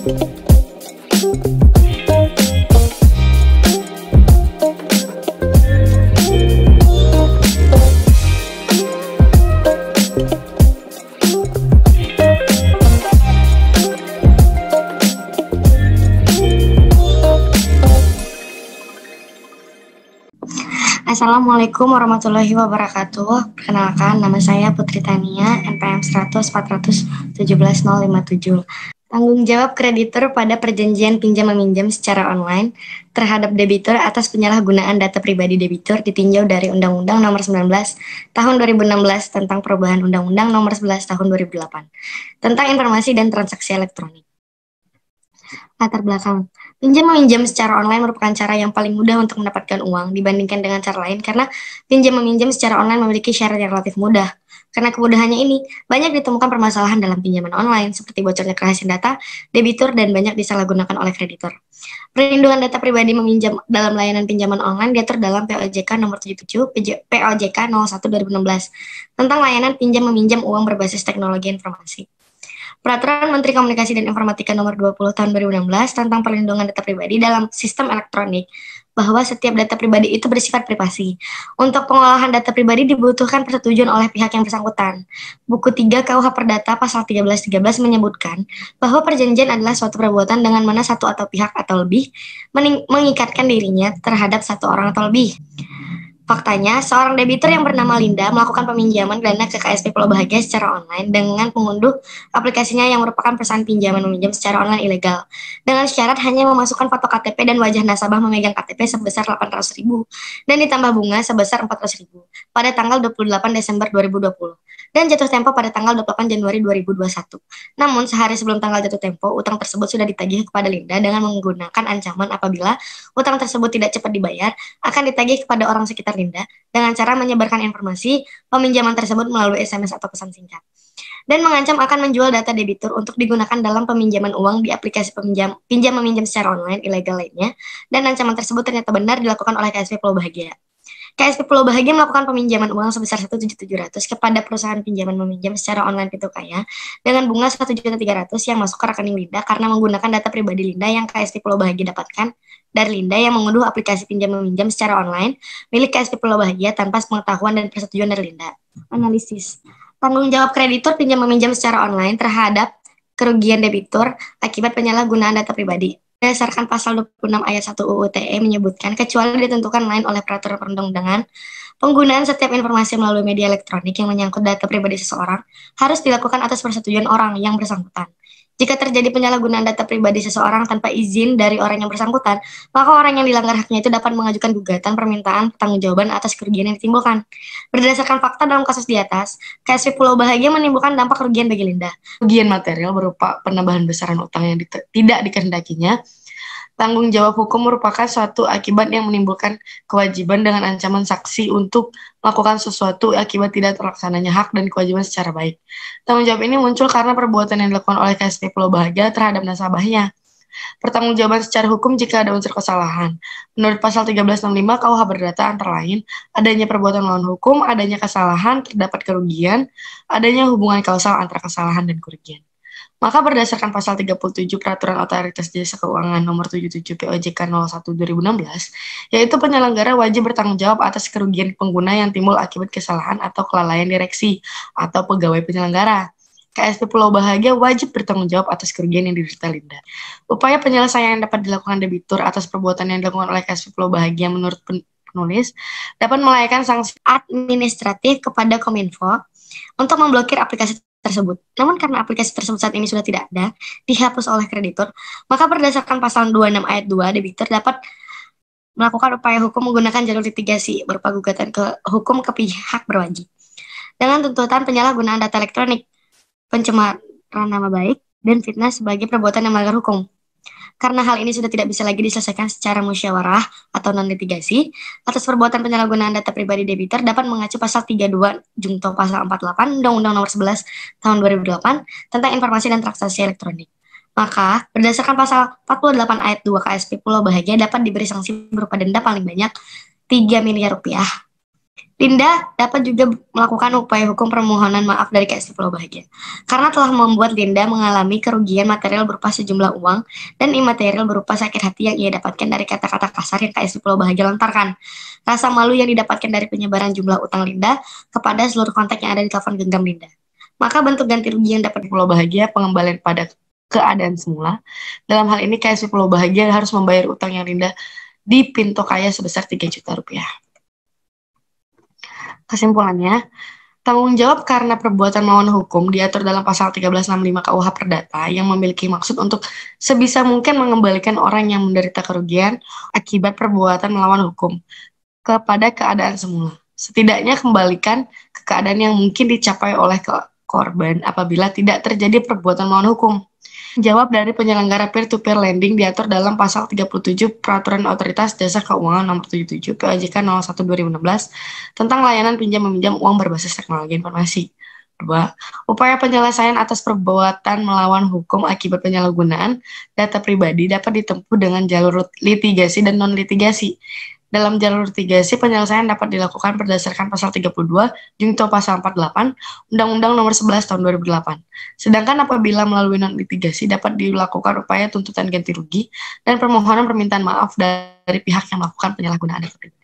Assalamualaikum warahmatullahi wabarakatuh. Perkenalkan, nama saya Putri Tania, NPM 100 417 057. Tanggung jawab kreditur pada perjanjian pinjam-meminjam secara online terhadap debitur atas penyalahgunaan data pribadi debitur ditinjau dari Undang-Undang Nomor 19 Tahun 2016 tentang perubahan Undang-Undang Nomor 11 Tahun 2008 tentang informasi dan transaksi elektronik. Latar belakang. Pinjam-meminjam secara online merupakan cara yang paling mudah untuk mendapatkan uang dibandingkan dengan cara lain karena pinjam-meminjam secara online memiliki syarat yang relatif mudah. Karena kemudahannya ini, banyak ditemukan permasalahan dalam pinjaman online seperti bocornya kerahasiaan data, debitur, dan banyak disalahgunakan oleh kreditor. Perlindungan data pribadi meminjam dalam layanan pinjaman online diatur dalam POJK nomor 77 POJK 01 2016 tentang layanan pinjam-meminjam uang berbasis teknologi informasi. Peraturan Menteri Komunikasi dan Informatika Nomor 20 Tahun 2016 tentang perlindungan data pribadi dalam sistem elektronik bahwa setiap data pribadi itu bersifat privasi. Untuk pengolahan data pribadi dibutuhkan persetujuan oleh pihak yang bersangkutan. Buku 3 KUH Perdata pasal 1313 menyebutkan bahwa perjanjian adalah suatu perbuatan dengan mana satu atau pihak atau lebih mengikatkan dirinya terhadap satu orang atau lebih. Faktanya, seorang debitur yang bernama Linda melakukan peminjaman dana ke KSP Pulau Bahagia secara online dengan mengunduh aplikasinya yang merupakan perusahaan pinjaman meminjam secara online ilegal. Dengan syarat hanya memasukkan foto KTP dan wajah nasabah memegang KTP sebesar 800.000 dan ditambah bunga sebesar 400.000 pada tanggal 28 Desember 2020 dan jatuh tempo pada tanggal 28 Januari 2021. Namun, sehari sebelum tanggal jatuh tempo, utang tersebut sudah ditagih kepada Linda dengan menggunakan ancaman apabila utang tersebut tidak cepat dibayar, akan ditagih kepada orang sekitar Linda dengan cara menyebarkan informasi peminjaman tersebut melalui SMS atau pesan singkat. Dan mengancam akan menjual data debitur untuk digunakan dalam peminjaman uang di aplikasi pinjam-meminjam secara online ilegal lainnya, dan ancaman tersebut ternyata benar dilakukan oleh KSP Pulau Bahagia. KSP Pulau Bahagia melakukan peminjaman uang sebesar 1.700.000 kepada perusahaan pinjaman meminjam secara online Pintu Kaya dengan bunga 1.300.000 yang masuk ke rekening Linda karena menggunakan data pribadi Linda yang KSP Pulau Bahagia dapatkan dari Linda yang mengunduh aplikasi pinjam-meminjam secara online milik KSP Pulau Bahagia tanpa pengetahuan dan persetujuan dari Linda. Analisis. Tanggung jawab kreditur pinjam-meminjam secara online terhadap kerugian debitur akibat penyalahgunaan data pribadi. Berdasarkan pasal 26 ayat 1 UU TE menyebutkan, kecuali ditentukan lain oleh peraturan perundang-undangan, penggunaan setiap informasi melalui media elektronik yang menyangkut data pribadi seseorang harus dilakukan atas persetujuan orang yang bersangkutan. Jika terjadi penyalahgunaan data pribadi seseorang tanpa izin dari orang yang bersangkutan, maka orang yang dilanggar haknya itu dapat mengajukan gugatan permintaan pertanggungjawaban atas kerugian yang ditimbulkan. Berdasarkan fakta dalam kasus di atas, KSP Pulau Bahagia menimbulkan dampak kerugian bagi Linda. Kerugian material berupa penambahan besaran utang yang tidak dikehendakinya. Tanggung jawab hukum merupakan suatu akibat yang menimbulkan kewajiban dengan ancaman saksi untuk melakukan sesuatu akibat tidak terlaksananya hak dan kewajiban secara baik. Tanggung jawab ini muncul karena perbuatan yang dilakukan oleh KSP Pulau Bahagia terhadap nasabahnya. Pertanggungjawaban secara hukum jika ada unsur kesalahan. Menurut pasal 1365 KUH Perdata antara lain, adanya perbuatan melawan hukum, adanya kesalahan, terdapat kerugian, adanya hubungan kausal antara kesalahan dan kerugian. Maka berdasarkan pasal 37 Peraturan Otoritas Jasa Keuangan Nomor 77 POJK 01 2016, yaitu penyelenggara wajib bertanggung jawab atas kerugian pengguna yang timbul akibat kesalahan atau kelalaian direksi atau pegawai penyelenggara. KSP Pulau Bahagia wajib bertanggung jawab atas kerugian yang diderita Linda. Upaya penyelesaian yang dapat dilakukan debitur atas perbuatan yang dilakukan oleh KSP Pulau Bahagia menurut penulis dapat melayangkan sanksi administratif kepada Kominfo untuk memblokir aplikasi tersebut. Namun karena aplikasi tersebut saat ini sudah tidak ada, dihapus oleh kreditur, maka berdasarkan pasal 26 ayat 2, debitur dapat melakukan upaya hukum menggunakan jalur litigasi berupa gugatan ke hukum ke pihak berwajib. Dengan tuntutan penyalahgunaan data elektronik, pencemaran nama baik, dan fitnah sebagai perbuatan yang melanggar hukum. Karena hal ini sudah tidak bisa lagi diselesaikan secara musyawarah atau non-litigasi, atas perbuatan penyalahgunaan data pribadi debitur dapat mengacu pasal 32 Junto pasal 48 Undang-Undang Nomor 11 Tahun 2008 tentang informasi dan transaksi elektronik. Maka, berdasarkan pasal 48 ayat 2 KSP Pulau Bahagia dapat diberi sanksi berupa denda paling banyak 3 miliar rupiah Linda dapat juga melakukan upaya hukum permohonan maaf dari KSP Pulau Bahagia karena telah membuat Linda mengalami kerugian material berupa sejumlah uang dan imaterial berupa sakit hati yang ia dapatkan dari kata-kata kasar yang KSP Pulau Bahagia lontarkan. Rasa malu yang didapatkan dari penyebaran jumlah utang Linda kepada seluruh kontak yang ada di telepon genggam Linda. Maka bentuk ganti rugi yang dapat di Pulau Bahagia pengembalian pada keadaan semula. Dalam hal ini KSP Pulau Bahagia harus membayar utang yang Linda di Pinto Kaya sebesar 3 juta rupiah. Kesimpulannya, tanggung jawab karena perbuatan melawan hukum diatur dalam pasal 1365 KUH Perdata yang memiliki maksud untuk sebisa mungkin mengembalikan orang yang menderita kerugian akibat perbuatan melawan hukum kepada keadaan semula. Setidaknya kembalikan ke keadaan yang mungkin dicapai oleh korban apabila tidak terjadi perbuatan melawan hukum. Jawab dari penyelenggara peer-to-peer lending diatur dalam pasal 37 Peraturan Otoritas Jasa Keuangan Nomor 77 POJK 01/2016 tentang layanan pinjam-meminjam uang berbasis teknologi informasi. 2. Upaya penyelesaian atas perbuatan melawan hukum akibat penyalahgunaan data pribadi dapat ditempuh dengan jalur litigasi dan non-litigasi. Dalam jalur litigasi, penyelesaian dapat dilakukan berdasarkan pasal 32, junto pasal 48, Undang-Undang Nomor 11 Tahun 2008. Sedangkan apabila melalui non-litigasi dapat dilakukan upaya tuntutan ganti rugi dan permohonan permintaan maaf dari pihak yang melakukan penyalahgunaan data pribadi.